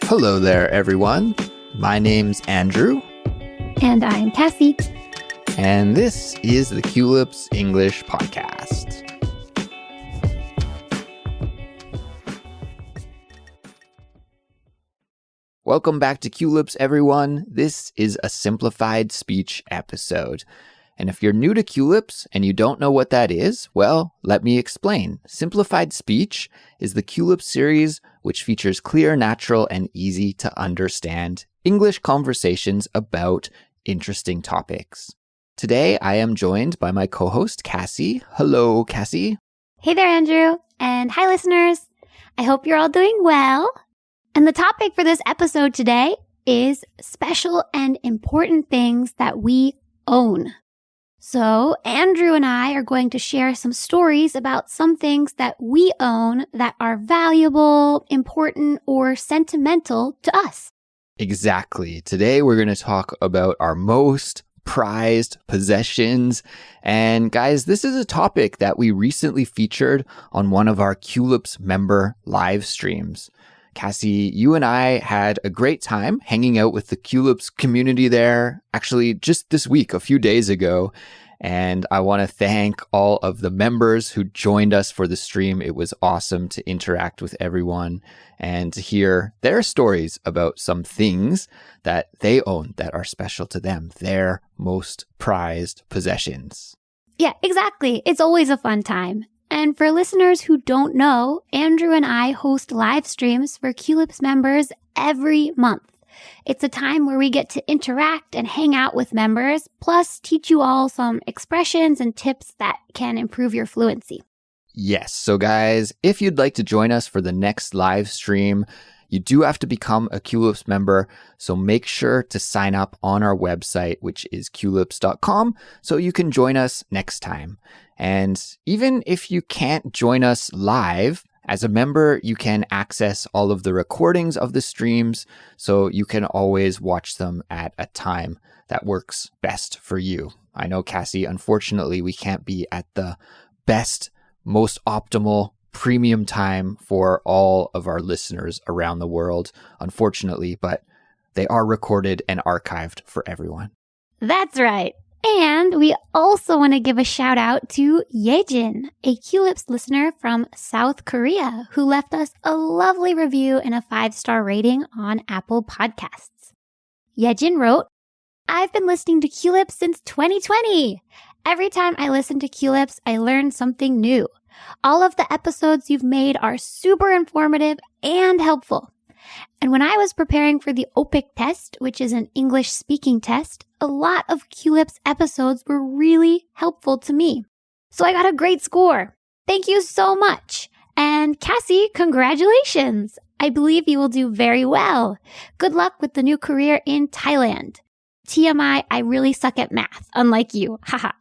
Hello there, everyone. My name's Andrew. And I'm Kassy. And this is the Culips English Podcast. Welcome back to Culips, everyone. This is a Simplified Speech episode. And if you're new to Culips and you don't know what that is, well, let me explain. Simplified Speech is the Culips series which features clear, natural, and easy to understand English conversations about interesting topics. Today, I am joined by my co-host, Kassy. Hello, Kassy. Hey there, Andrew. And hi, listeners. I hope you're all doing well. And the topic for this episode today is special and important things that we own. So Andrew and I are going to share some stories about some things that we own that are valuable, important, or sentimental to us. Exactly. Today we're going to talk about our most prized possessions. And guys, this is a topic that we recently featured on one of our Culips member live streams. Kassy, you and I had a great time hanging out with the Culips community there, actually just this week, a few days ago. And I want to thank all of the members who joined us for the stream. It was awesome to interact with everyone and to hear their stories about some things that they own that are special to them, their most prized possessions. Yeah, exactly. It's always a fun time. And for listeners who don't know, Andrew and I host live streams for Culips members every month. It's a time where we get to interact and hang out with members, plus teach you all some expressions and tips that can improve your fluency. Yes. So guys, if you'd like to join us for the next live stream, you do have to become a Culips member. So make sure to sign up on our website, which is culips.com, so you can join us next time. And even if you can't join us live, as a member, you can access all of the recordings of the streams, so you can always watch them at a time that works best for you. I know, Kassy, unfortunately, we can't be at the best, most optimal premium time for all of our listeners around the world, unfortunately, but they are recorded and archived for everyone. That's right. And we also want to give a shout out to Yejin, a Culips listener from South Korea, who left us a lovely review and a 5-star rating on Apple Podcasts. Yejin wrote, "I've been listening to Culips since 2020. Every time I listen to Culips, I learn something new. All of the episodes you've made are super informative and helpful. And when I was preparing for the OPIC test, which is an English speaking test, a lot of Culips episodes were really helpful to me. So I got a great score. Thank you so much. And Kassy, congratulations. I believe you will do very well. Good luck with the new career in Thailand. TMI, I really suck at math, unlike you. Haha."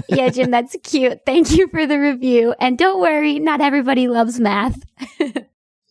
Yeah, Jim, that's cute. Thank you for the review. And don't worry, not everybody loves math.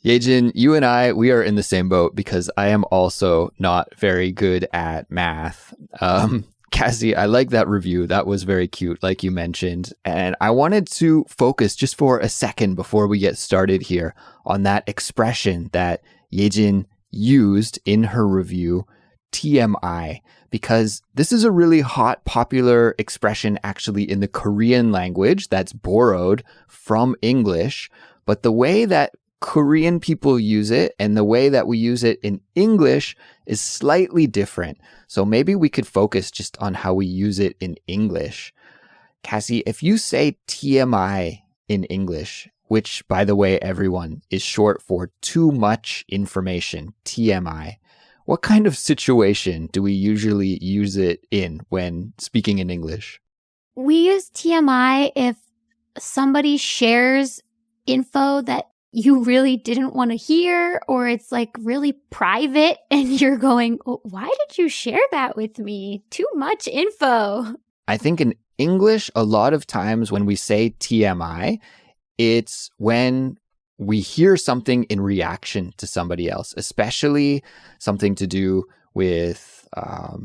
Yejin, you and I, we are in the same boat because I am also not very good at math. Kassy, I like that review. That was very cute, like you mentioned. And I wanted to focus just for a second before we get started here on that expression that Yejin used in her review, TMI, because this is a really hot, popular expression actually in the Korean language that's borrowed from English. But the way that Korean people use it and the way that we use it in English is slightly different. So maybe we could focus just on how we use it in English. Kassy, if you say TMI in English, which, by the way, everyone, is short for too much information, TMI, what kind of situation do we usually use it in when speaking in English? We use TMI if somebody shares info that you really didn't want to hear, or it's like really private and you're going, oh, why did you share that with me? Too much info. I think in English, a lot of times when we say TMI, it's when we hear something in reaction to somebody else, especially something to do with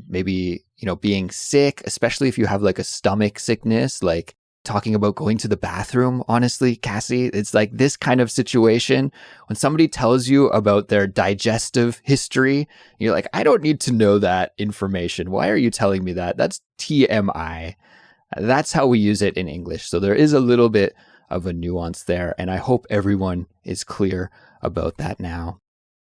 maybe, being sick, especially if you have like a stomach sickness, like talking about going to the bathroom, honestly, Kassy. It's like this kind of situation when somebody tells you about their digestive history, you're like, I don't need to know that information. Why are you telling me that? That's TMI. That's how we use it in English. So there is a little bit of a nuance there, and I hope everyone is clear about that now.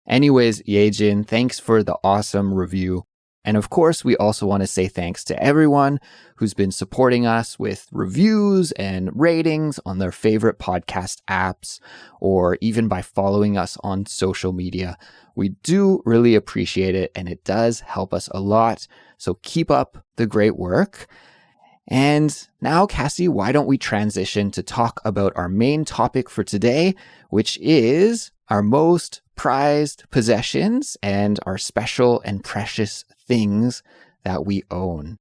Anyways, Yejin, thanks for the awesome review. And of course, we also want to say thanks to everyone who's been supporting us with reviews and ratings on their favorite podcast apps, or even by following us on social media. We do really appreciate it, and it does help us a lot. So keep up the great work. And now, Kassy, why don't we transition to talk about our main topic for today, which is our most prized possessions and our special and precious things that we own.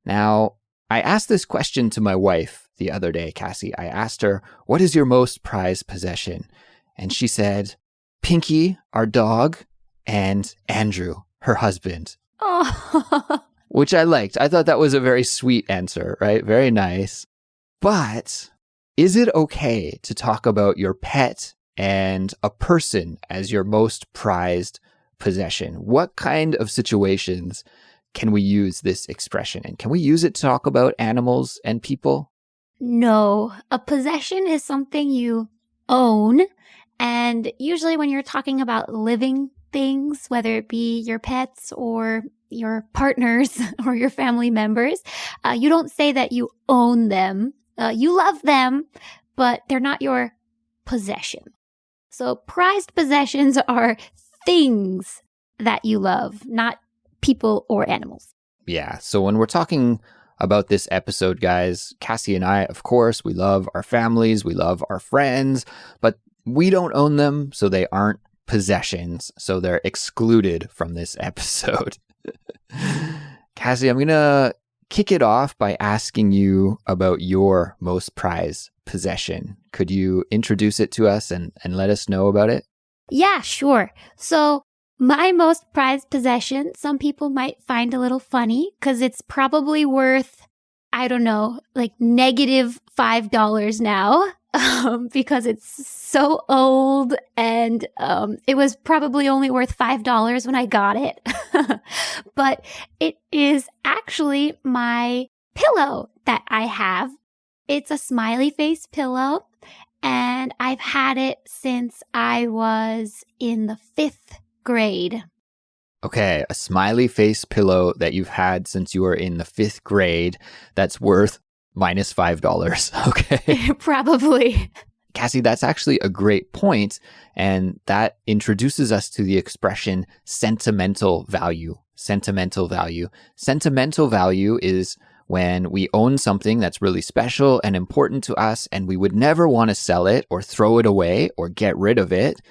Now, I asked this question to my wife the other day, Kassy. I asked her, what is your most prized possession? And she said, Pinky, our dog, and Andrew, her husband. Oh. Which I liked. I thought that was a very sweet answer, right? Very nice. But is it okay to talk about your pet and a person as your most prized possession? What kind of situations can we use this expression in? Can we use it to talk about animals and people? No, a possession is something you own. And usually when you're talking about living things, whether it be your pets or your partners or your family members, you don't say that you own them. You love them, but they're not your possession. So prized possessions are things that you love, not people or animals. Yeah. So when we're talking about this episode, guys, Kassy and I, of course, we love our families, we love our friends, but we don't own them, so they aren't possessions. So they're excluded from this episode. Kassy, I'm going to kick it off by asking you about your most prized possession. Could you introduce it to us and let us know about it? Yeah, sure. So my most prized possession, some people might find a little funny because it's probably worth, I don't know, like negative $5 now. Because it's so old and it was probably only worth $5 when I got it. But it is actually my pillow that I have. It's a smiley face pillow, and I've had it since I was in the 5th grade. Okay, a smiley face pillow that you've had since you were in the 5th grade that's worth minus $5. Okay. Probably. Kassy, that's actually a great point, and that introduces us to the expression sentimental value. Sentimental value. Sentimental value is when we own something that's really special and important to us, and we would never want to sell it or throw it away or get rid of it,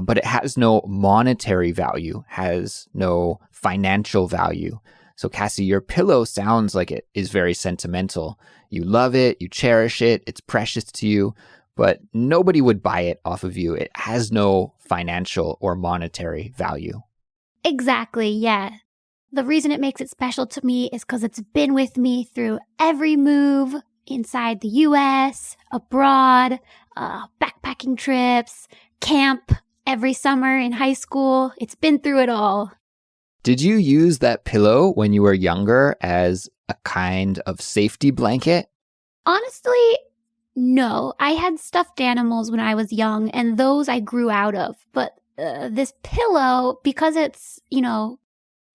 but it has no monetary value, has no financial value. So Kassy, your pillow sounds like it is very sentimental. You love it, you cherish it, it's precious to you, but nobody would buy it off of you. It has no financial or monetary value. Exactly, yeah. The reason it makes it special to me is because it's been with me through every move inside the US, abroad, backpacking trips, camp every summer in high school. It's been through it all. Did you use that pillow when you were younger as a kind of safety blanket? Honestly, no. I had stuffed animals when I was young, and those I grew out of. But this pillow, because it's,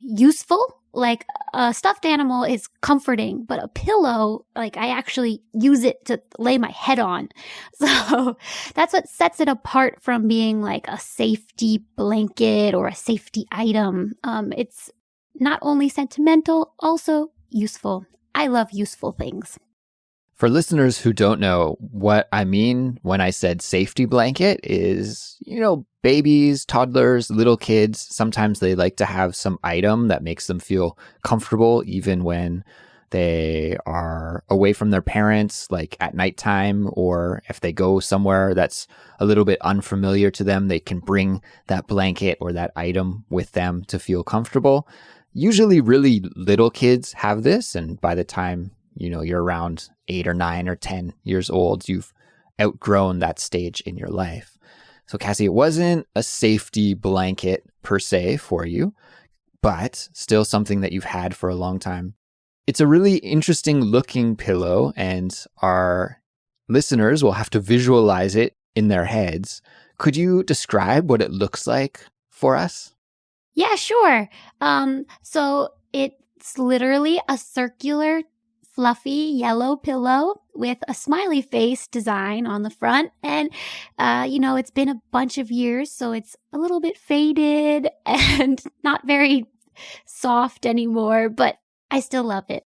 useful, like a stuffed animal is comforting, but a pillow, like I actually use it to lay my head on. So that's what sets it apart from being like a safety blanket or a safety item. It's not only sentimental, also useful. I love useful things. For listeners who don't know, what I mean when I said safety blanket is, babies, toddlers, little kids, sometimes they like to have some item that makes them feel comfortable even when they are away from their parents, like at nighttime, or if they go somewhere that's a little bit unfamiliar to them, they can bring that blanket or that item with them to feel comfortable. Usually really little kids have this, and by the time you're around 8 or 9 or 10 years old. You've outgrown that stage in your life. So Kassy, it wasn't a safety blanket per se for you, but still something that you've had for a long time. It's a really interesting looking pillow, and our listeners will have to visualize it in their heads. Could you describe what it looks like for us? Yeah, sure. So it's literally a circular, fluffy yellow pillow with a smiley face design on the front. And, it's been a bunch of years, so it's a little bit faded and not very soft anymore, but I still love it.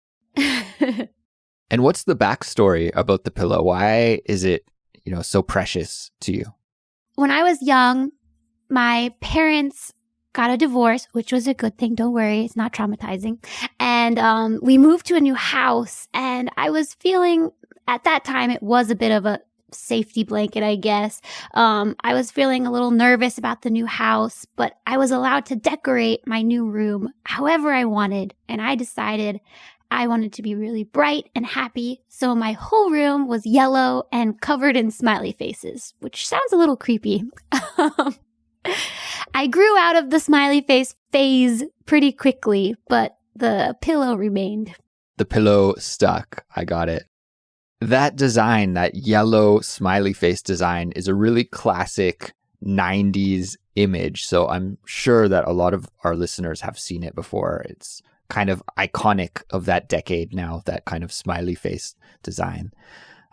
And what's the backstory about the pillow? Why is it, so precious to you? When I was young, my parents got a divorce, which was a good thing. Don't worry, it's not traumatizing. And we moved to a new house, and I was feeling, at that time, it was a bit of a safety blanket, I guess. I was feeling a little nervous about the new house, but I was allowed to decorate my new room however I wanted. And I decided I wanted to be really bright and happy, so my whole room was yellow and covered in smiley faces, which sounds a little creepy. I grew out of the smiley face phase pretty quickly, but the pillow remained. The pillow stuck. I got it. That design, that yellow smiley face design, is a really classic 90s image. So I'm sure that a lot of our listeners have seen it before. It's kind of iconic of that decade now, that kind of smiley face design.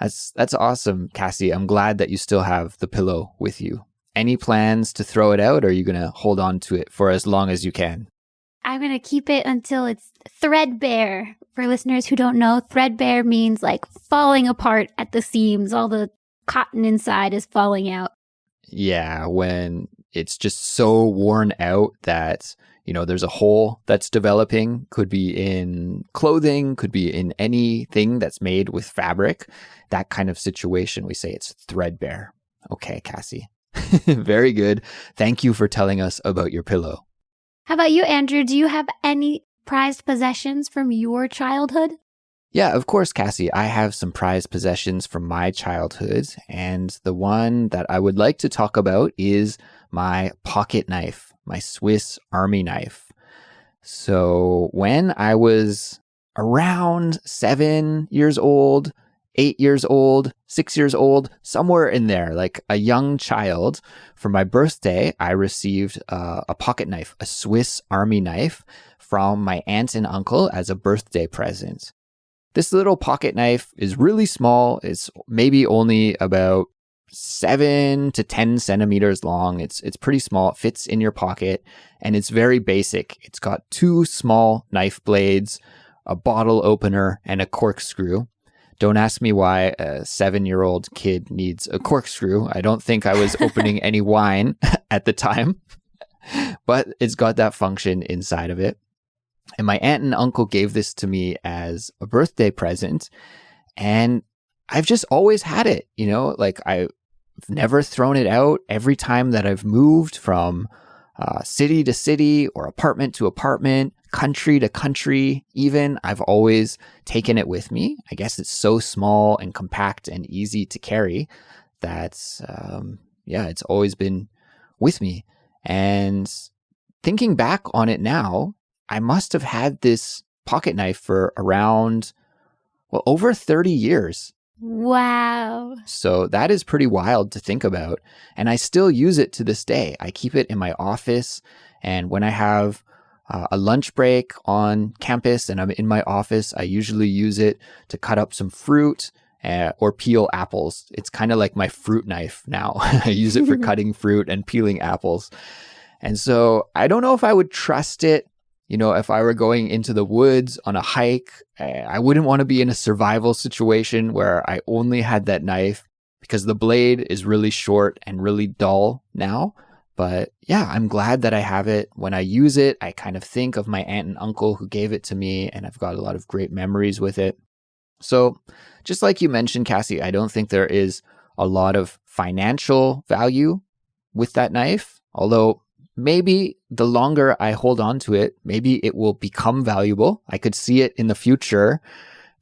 That's awesome, Kassy. I'm glad that you still have the pillow with you. Any plans to throw it out, or are you going to hold on to it for as long as you can? I'm going to keep it until it's threadbare. For listeners who don't know, threadbare means like falling apart at the seams. All the cotton inside is falling out. Yeah, when it's just so worn out that, there's a hole that's developing. Could be in clothing, could be in anything that's made with fabric. That kind of situation, we say it's threadbare. Okay, Kassy. Very good. Thank you for telling us about your pillow. How about you, Andrew? Do you have any prized possessions from your childhood? Yeah, of course, Kassy. I have some prized possessions from my childhood, and the one that I would like to talk about is my pocket knife, my Swiss Army knife. So when I was around 7 years old, 8 years old, 6 years old, somewhere in there, like a young child, for my birthday, I received a pocket knife, a Swiss Army knife from my aunt and uncle as a birthday present. This little pocket knife is really small. It's maybe only about 7 to 10 centimeters long. It's pretty small. It fits in your pocket, and it's very basic. It's got 2 small knife blades, a bottle opener, and a corkscrew. Don't ask me why a 7-year-old kid needs a corkscrew. I don't think I was opening any wine at the time, but it's got that function inside of it. And my aunt and uncle gave this to me as a birthday present, and I've just always had it, like I've never thrown it out. Every time that I've moved from city to city or apartment to apartment, country to country, even, I've always taken it with me. I guess it's so small and compact and easy to carry that, it's always been with me. And thinking back on it now, I must have had this pocket knife for around, over 30 years. Wow. So that is pretty wild to think about. And I still use it to this day. I keep it in my office. And when I have a lunch break on campus and I'm in my office, I usually use it to cut up some fruit or peel apples. It's kind of like my fruit knife now. I use it for cutting fruit and peeling apples. And so I don't know if I would trust it. If I were going into the woods on a hike, I wouldn't want to be in a survival situation where I only had that knife, because the blade is really short and really dull now. But yeah, I'm glad that I have it. When I use it, I kind of think of my aunt and uncle who gave it to me, and I've got a lot of great memories with it. So just like you mentioned, Kassy, I don't think there is a lot of financial value with that knife, although maybe the longer I hold on to it, maybe it will become valuable. I could see it in the future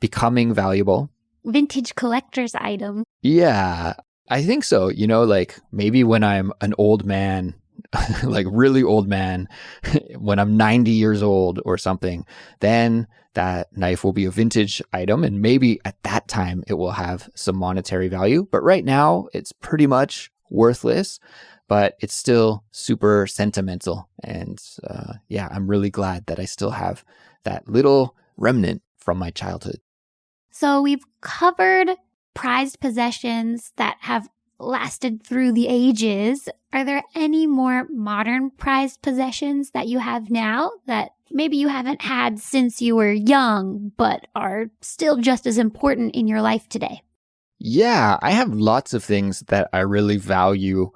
becoming valuable. Vintage collector's item. Yeah, I think so. Like maybe when I'm an old man, like really old man, when I'm 90 years old or something, then that knife will be a vintage item. And maybe at that time it will have some monetary value. But right now it's pretty much worthless, but it's still super sentimental. And I'm really glad that I still have that little remnant from my childhood. So we've covered prized possessions that have lasted through the ages. Are there any more modern prized possessions that you have now that maybe you haven't had since you were young, but are still just as important in your life today? Yeah, I have lots of things that I really value,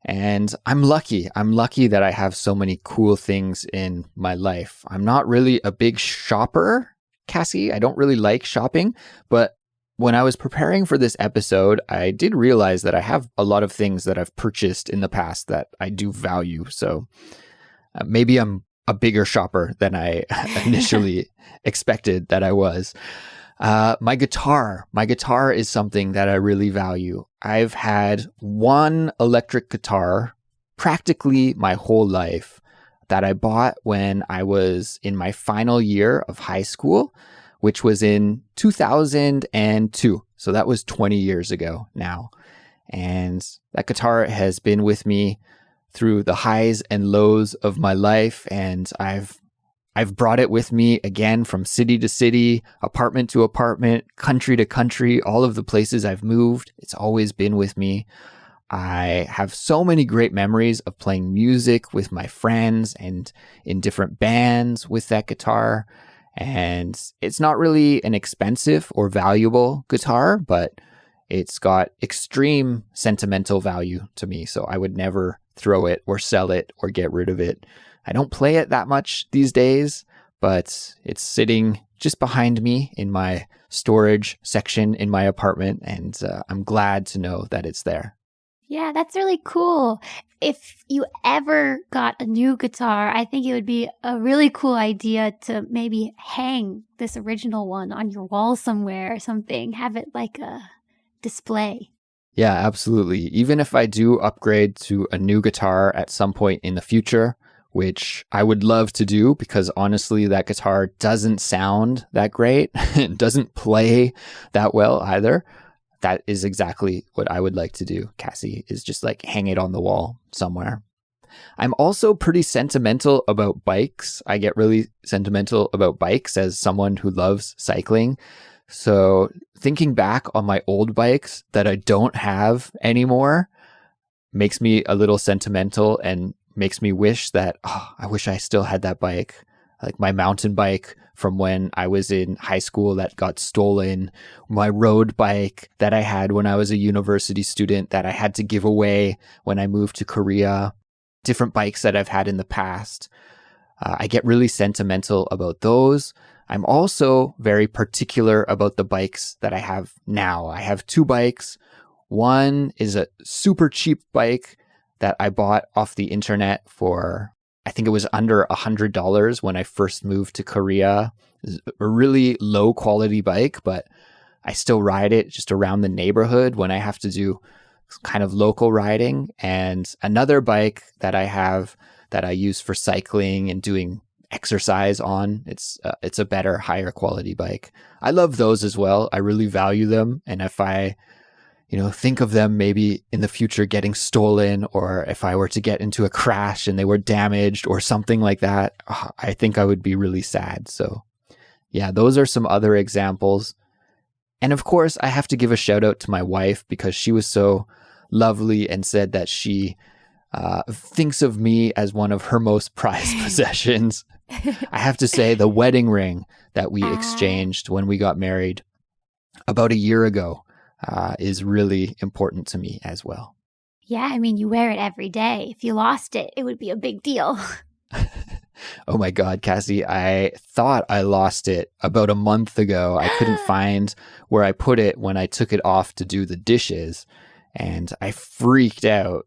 and I'm lucky. I'm lucky that I have so many cool things in my life. I'm not really a big shopper, Kassy. I don't really like shopping, but when I was preparing for this episode, I did realize that I have a lot of things that I've purchased in the past that I do value. So maybe I'm a bigger shopper than I initially expected that I was. My guitar is something that I really value. I've had one electric guitar practically my whole life that I bought when I was in my final year of high school, which was in 2002. So that was 20 years ago now. And that guitar has been with me through the highs and lows of my life. And I've brought it with me again from city to city, apartment to apartment, country to country, all of the places I've moved. It's always been with me. I have so many great memories of playing music with my friends and in different bands with that guitar. And it's not really an expensive or valuable guitar, but it's got extreme sentimental value to me. So I would never throw it or sell it or get rid of it. I don't play it that much these days, but it's sitting just behind me in my storage section in my apartment. And I'm glad to know that it's there. Yeah, that's really cool. If you ever got a new guitar, I think it would be a really cool idea to maybe hang this original one on your wall somewhere or something. Have it like a display. Yeah, absolutely. Even if I do upgrade to a new guitar at some point in the future, which I would love to do because honestly, that guitar doesn't sound that great. It doesn't play that well either. That is exactly what I would like to do, Kassy, is just like hang it on the wall somewhere. I'm also pretty sentimental about bikes. I get really sentimental about bikes as someone who loves cycling. So thinking back on my old bikes that I don't have anymore makes me a little sentimental and makes me wish that, I wish I still had that bike. Like my mountain bike from when I was in high school that got stolen, my road bike that I had when I was a university student that I had to give away when I moved to Korea, different bikes that I've had in the past. I get really sentimental about those. I'm also very particular about the bikes that I have now. I have two bikes. One is a super cheap bike that I bought off the internet for, I think it was under $100 when I first moved to Korea. It's a really low quality bike, but I still ride it just around the neighborhood when I have to do kind of local riding. And another bike that I have that I use for cycling and doing exercise on, it's a better, higher quality bike. I love those as well. I really value them. And if I think of them maybe in the future getting stolen, or if I were to get into a crash and they were damaged or something like that, I think I would be really sad. So yeah, those are some other examples. And of course, I have to give a shout out to my wife because she was so lovely and said that she thinks of me as one of her most prized possessions. I have to say the wedding ring that we exchanged when we got married about a year ago is really important to me as well. Yeah, I mean, you wear it every day. If you lost it, it would be a big deal. Oh my God, Kassy, I thought I lost it about a month ago. I couldn't find where I put it when I took it off to do the dishes, and I freaked out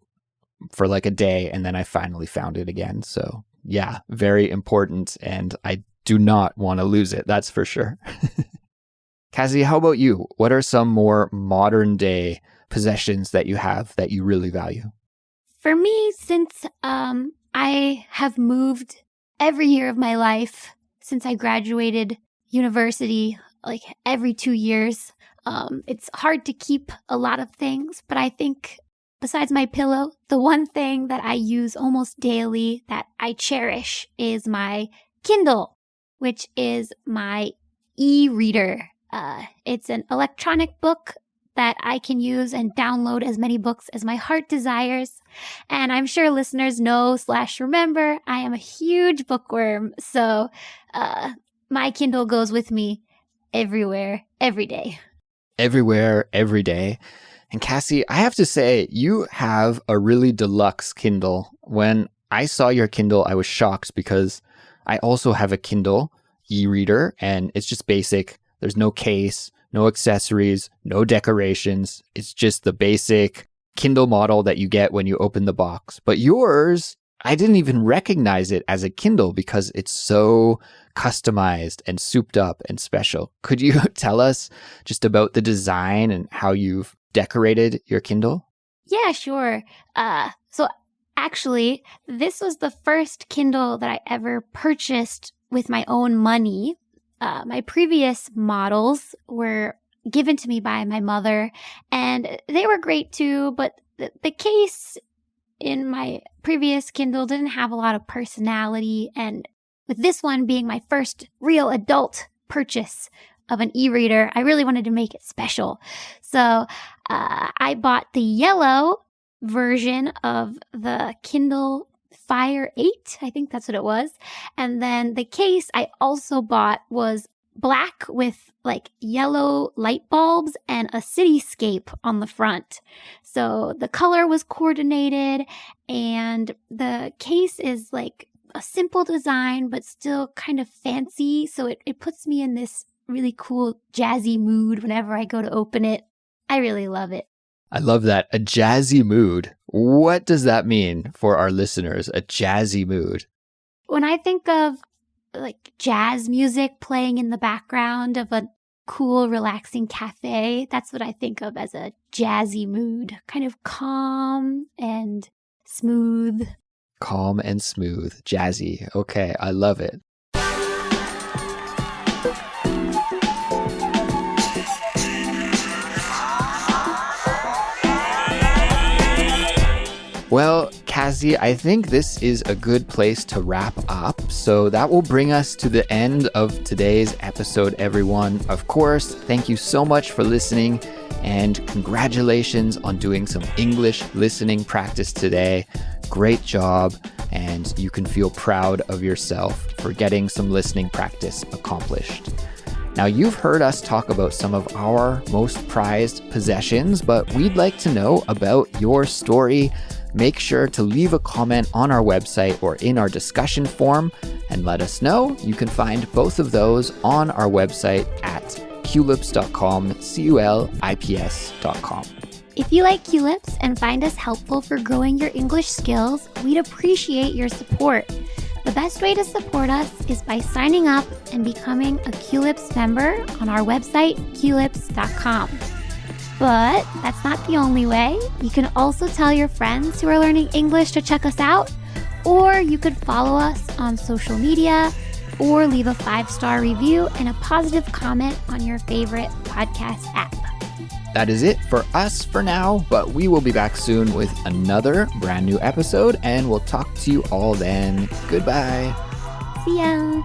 for like a day, and then I finally found it again. So yeah, very important, and I do not want to lose it. That's for sure. Kassy, how about you? What are some more modern day possessions that you have that you really value? For me, since I have moved every year of my life since I graduated university, like every 2 years, it's hard to keep a lot of things, but I think besides my pillow, the one thing that I use almost daily that I cherish is my Kindle, which is my e-reader. It's an electronic book that I can use and download as many books as my heart desires. And I'm sure listeners know/remember, I am a huge bookworm. So my Kindle goes with me everywhere, every day. Everywhere, every day. And Kassy, I have to say, you have a really deluxe Kindle. When I saw your Kindle, I was shocked because I also have a Kindle e-reader, and it's just basic. There's no case, no accessories, no decorations. It's just the basic Kindle model that you get when you open the box. But yours, I didn't even recognize it as a Kindle because it's so customized and souped up and special. Could you tell us just about the design and how you've decorated your Kindle? Yeah, sure. So actually, this was the first Kindle that I ever purchased with my own money. My previous models were given to me by my mother, and they were great too, but the case in my previous Kindle didn't have a lot of personality, and with this one being my first real adult purchase of an e-reader, I really wanted to make it special. So I bought the yellow version of the Kindle Fire 8, I think that's what it was. And then the case I also bought was black with like yellow light bulbs and a cityscape on the front. So the color was coordinated, and the case is like a simple design, but still kind of fancy. So it puts me in this really cool jazzy mood whenever I go to open it. I really love it. I love that. A jazzy mood. What does that mean for our listeners? A jazzy mood. When I think of like jazz music playing in the background of a cool, relaxing cafe, that's what I think of as a jazzy mood. Kind of calm and smooth. Calm and smooth. Jazzy. Okay, I love it. Well, Kassy, I think this is a good place to wrap up. So that will bring us to the end of today's episode, everyone. Of course, thank you so much for listening, and congratulations on doing some English listening practice today. Great job, and you can feel proud of yourself for getting some listening practice accomplished. Now, you've heard us talk about some of our most prized possessions, but we'd like to know about your story. Make sure to leave a comment on our website or in our discussion forum and let us know. You can find both of those on our website at culips.com, culips.com. If you like Culips and find us helpful for growing your English skills, we'd appreciate your support. The best way to support us is by signing up and becoming a Culips member on our website, culips.com. But that's not the only way. You can also tell your friends who are learning English to check us out, or you could follow us on social media, or leave a 5-star review and a positive comment on your favorite podcast app. That is it for us for now, but we will be back soon with another brand new episode, and we'll talk to you all then. Goodbye. See ya.